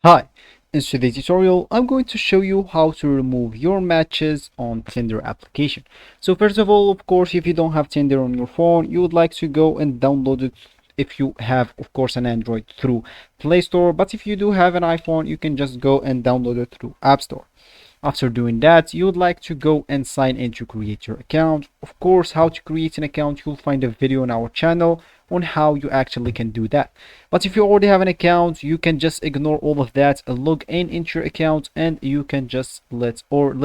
Hi, in today's tutorial, I'm going to show you how to remove your matches on Tinder application. So first of all, of course, if you don't have Tinder on your phone, you would like to go and download it if you have, of course, an Android through Play Store. But if you do have an iPhone, you can just go and download it through App Store. After doing that, you would like to go and sign in to create your account. Of course, how to create an account, you'll find a video on our channel on how you actually can do that. But if you already have an account, you can just ignore all of that, log in into your account, and you can just let's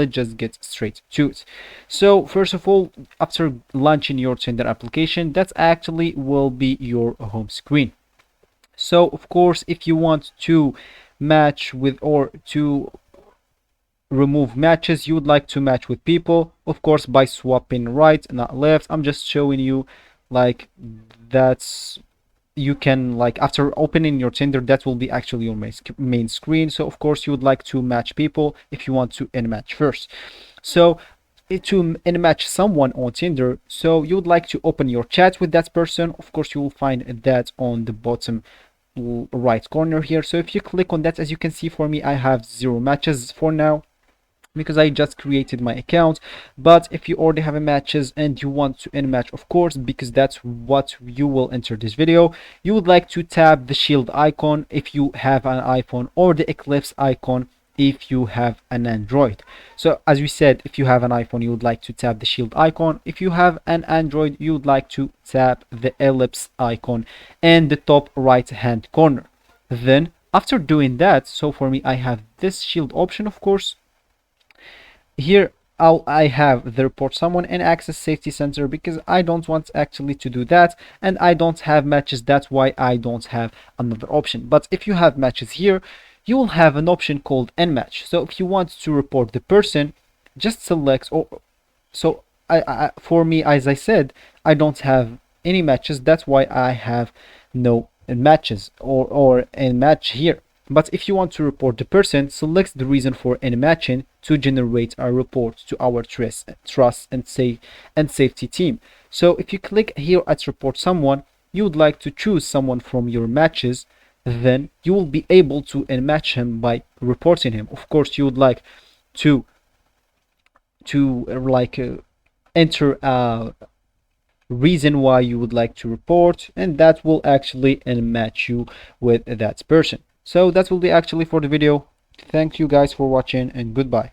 just get straight to it. So first of all, after launching your Tinder application, that actually will be your home screen. So of course, if you want to match with or to remove matches, you would like to match with people, of course, by swapping right, not left. I'm just showing you like that's you can, like, after opening your Tinder, that will be actually your main screen. So of course you would like to match people if you want to match first. So to match someone on Tinder, so you would like to open your chat with that person. Of course you will find that on the bottom right corner here. So if you click on that, as you can see, for me I have 0 matches for now because I just created my account. But if you already have a matches and you want to match, of course, because that's what you will enter this video, you would like to tap the shield icon if you have an iPhone, or the eclipse icon if you have an Android. So as we said, if you have an iPhone, you would like to tap the shield icon. If you have an Android, you would like to tap the ellipse icon in the top right hand corner. Then after doing that, so for me I have this shield option. Of course, here I have the report someone and access safety center because I don't want actually to do that, and I don't have matches. That's why I don't have another option. But if you have matches here, you will have an option called unmatch. So if you want to report the person, just select. Or so for me, as I said, I don't have any matches. That's why I have no matches or a match here. But if you want to report the person, select the reason for unmatching to generate a report to our trust and safety team. So if you click here at report someone, you would like to choose someone from your matches, then you will be able to unmatch him by reporting him. Of course, you would like to enter a reason why you would like to report, and that will actually match you with that person. So that will be actually for the video. Thank you guys for watching, and goodbye.